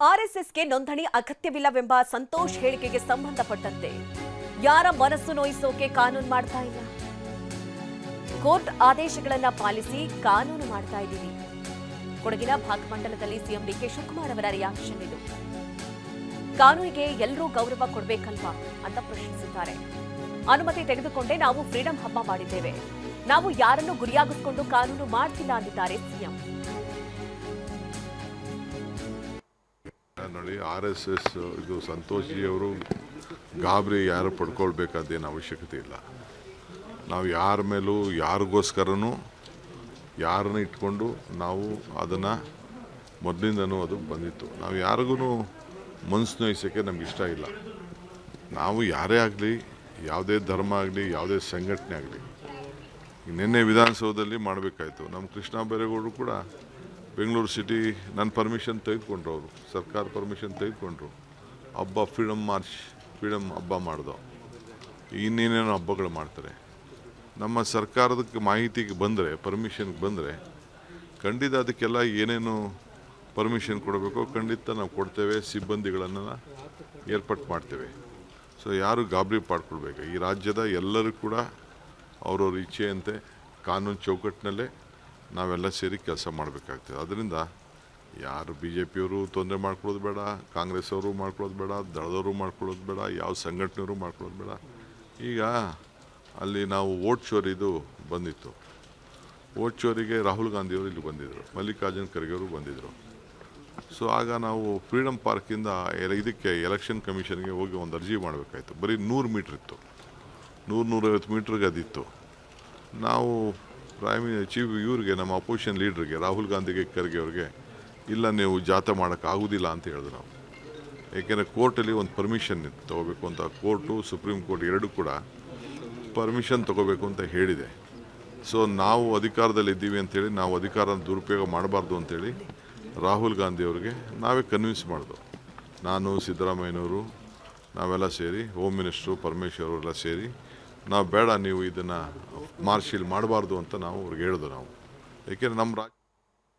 ಆರ್ಎಸ್ಎಸ್ಗೆ ನೋಂದಣಿ ಅಗತ್ಯವಿಲ್ಲವೆಂಬ ಸಂತೋಷ್ ಹೇಳಿಕೆಗೆ ಸಂಬಂಧಪಟ್ಟಂತೆ ಯಾರ ಮನಸ್ಸು ನೋಯಿಸೋಕೆ ಕಾನೂನು ಮಾಡ್ತಾ ಇಲ್ಲ. ಕೋರ್ಟ್ ಆದೇಶಗಳನ್ನ ಪಾಲಿಸಿ ಕಾನೂನು ಮಾಡ್ತಾ ಇದ್ದೀವಿ. ಕೊಡಗಿನ ಭಾಗಮಂಡಲದಲ್ಲಿ ಸಿಎಂ ಡಿಕೆ ಶಿವಕುಮಾರ್ ಅವರ ರಿಯಾಕ್ಷನ್ ಇದು. ಕಾನೂನಿಗೆ ಎಲ್ಲರೂ ಗೌರವ ಕೊಡಬೇಕಲ್ವಾ ಅಂತ ಪ್ರಶ್ನಿಸಿದ್ದಾರೆ. ಅನುಮತಿ ತೆಗೆದುಕೊಂಡೇ ನಾವು ಫ್ರೀಡಂ ಹಬ್ಬ ಮಾಡಿದ್ದೇವೆ. ನಾವು ಯಾರನ್ನು ಗುರಿಯಾಗಿಸಿಕೊಂಡು ಕಾನೂನು ಮಾಡ್ತಿಲ್ಲ ಅಂದಿದ್ದಾರೆ ಸಿಎಂ. ನೋಡಿ, RSS ಇದು ಸಂತೋಷ್ ಜಿ ಅವರು ಗಾಬರಿ ಯಾರು ಪಡ್ಕೊಳ್ಬೇಕಾದೇನು ಅವಶ್ಯಕತೆ ಇಲ್ಲ. ನಾವು ಯಾರ ಮೇಲೂ ಯಾರಿಗೋಸ್ಕರನೂ ಯಾರನ್ನ ಇಟ್ಕೊಂಡು ನಾವು ಅದನ್ನು ಮೊದಲಿಂದನೂ ಅದು ಬಂದಿತ್ತು. ನಾವು ಯಾರಿಗೂ ಮನಸ್ಸು ನೋಯಿಸೋಕ್ಕೆ ನಮ್ಗೆ ಇಷ್ಟ ಇಲ್ಲ. ನಾವು ಯಾರೇ ಆಗಲಿ, ಯಾವುದೇ ಧರ್ಮ ಆಗಲಿ, ಯಾವುದೇ ಸಂಘಟನೆ ಆಗಲಿ, ನಿನ್ನೆ ವಿಧಾನಸೌಧದಲ್ಲಿ ಮಾಡಬೇಕಾಯ್ತು. ನಮ್ಮ ಕೃಷ್ಣ ಬೈರೇಗೌಡರು ಕೂಡ ಬೆಂಗಳೂರು ಸಿಟಿ ನನ್ನ ಪರ್ಮಿಷನ್ ತೆಗೆದುಕೊಂಡ್ರು, ಅವರು ಸರ್ಕಾರ ಪರ್ಮಿಷನ್ ತೆಗೆದುಕೊಂಡ್ರು. ಹಬ್ಬ ಫ್ರೀಡಮ್ ಹಬ್ಬ ಮಾಡ್ದೋ, ಇನ್ನೇನೇನೋ ಹಬ್ಬಗಳು ಮಾಡ್ತಾರೆ. ನಮ್ಮ ಸರ್ಕಾರದಕ್ಕೆ ಮಾಹಿತಿಗೆ ಬಂದರೆ, ಪರ್ಮಿಷನ್ಗೆ ಬಂದರೆ ಖಂಡಿತ ಅದಕ್ಕೆಲ್ಲ ಏನೇನು ಪರ್ಮಿಷನ್ ಕೊಡಬೇಕೋ ಖಂಡಿತ ನಾವು ಕೊಡ್ತೇವೆ. ಸಿಬ್ಬಂದಿಗಳನ್ನು ಏರ್ಪಾಟ್ ಮಾಡ್ತೇವೆ. ಸೊ ಯಾರು ಗಾಬರಿ ಪಾಡ್ಕೊಳ್ಬೇಕು. ಈ ರಾಜ್ಯದ ಎಲ್ಲರೂ ಕೂಡ ಅವ್ರವ್ರ ಇಚ್ಛೆಯಂತೆ ಕಾನೂನು ಚೌಕಟ್ಟಿನಲ್ಲೇ ನಾವೆಲ್ಲ ಸೇರಿ ಕೆಲಸ ಮಾಡಬೇಕಾಗ್ತದೆ. ಅದರಿಂದ ಯಾರು BJP ಅವರು ತೊಂದರೆ ಮಾಡ್ಕೊಳ್ಳೋದು ಬೇಡ, ಕಾಂಗ್ರೆಸ್ ಅವರು ಮಾಡ್ಕೊಳ್ಳೋದು ಬೇಡ, ದಳದವರು ಮಾಡ್ಕೊಳ್ಳೋದು ಬೇಡ, ಯಾವ ಸಂಘಟನೆಯವರು ಮಾಡ್ಕೊಳ್ಳೋದು ಬೇಡ. ಈಗ ಅಲ್ಲಿ ನಾವು ವೋಟ್ ಚೋರಿದು ಬಂದಿತ್ತು. ವೋಟ್ ಚೋರಿಗೆ ರಾಹುಲ್ ಗಾಂಧಿಯವರು ಇಲ್ಲಿ ಬಂದಿದ್ದರು, ಮಲ್ಲಿಕಾರ್ಜುನ್ ಖರ್ಗೆ ಅವರು ಬಂದಿದ್ದರು. ಸೊ ಆಗ ನಾವು ಫ್ರೀಡಮ್ ಪಾರ್ಕಿಂದ ಇದಕ್ಕೆ ಎಲೆಕ್ಷನ್ ಕಮಿಷನ್ಗೆ ಹೋಗಿ ಒಂದು ಅರ್ಜಿ ಮಾಡಬೇಕಾಯ್ತು. ಬರೀ 100 ಮೀಟ್ರ್ ಇತ್ತು, 100-150 ಮೀಟ್ರಿಗೆ ಅದಿತ್ತು. ನಾವು ಚೀಫ್ ಇವ್ರಿಗೆ, ನಮ್ಮ ಅಪೋಸಿಷನ್ ಲೀಡ್ರಿಗೆ, ರಾಹುಲ್ ಗಾಂಧಿಗೆ, ಖರ್ಗೆ ಅವ್ರಿಗೆ, ಇಲ್ಲ ನೀವು ಜಾಥಾ ಮಾಡೋಕ್ಕಾಗೋದಿಲ್ಲ ಅಂತ ಹೇಳಿದ್ರು ನಾವು. ಏಕೆಂದರೆ ಕೋರ್ಟಲ್ಲಿ ಒಂದು ಪರ್ಮಿಷನ್ ತೊಗೋಬೇಕು ಅಂತ, ಕೋರ್ಟು ಸುಪ್ರೀಂ ಕೋರ್ಟ್ ಎರಡೂ ಕೂಡ ಪರ್ಮಿಷನ್ ತೊಗೋಬೇಕು ಅಂತ ಹೇಳಿದೆ. ಸೊ ನಾವು ಅಧಿಕಾರದಲ್ಲಿದ್ದೀವಿ ಅಂಥೇಳಿ ನಾವು ಅಧಿಕಾರನ ದುರುಪಯೋಗ ಮಾಡಬಾರ್ದು ಅಂಥೇಳಿ ರಾಹುಲ್ ಗಾಂಧಿಯವ್ರಿಗೆ ನಾವೇ ಕನ್ವಿನ್ಸ್ ಮಾಡಿದ್ವು. ನಾನು, ಸಿದ್ದರಾಮಯ್ಯನವರು, ನಾವೆಲ್ಲ ಸೇರಿ, ಹೋಮ್ ಮಿನಿಸ್ಟ್ರು ಪರಮೇಶ್ವರ್ ಅವರೆಲ್ಲ ಸೇರಿ, ನಾವು ಬೇಡ, ನೀವು ಇದನ್ನು ಮಾರ್ಷಲ್ ಮಾಡಬಾರ್ದು ಅಂತ ನಾವು ಅವ್ರಿಗೆ ಹೇಳಿದ್ವು ನಾವು. ಏಕೆಂದರೆ ನಮ್ಮ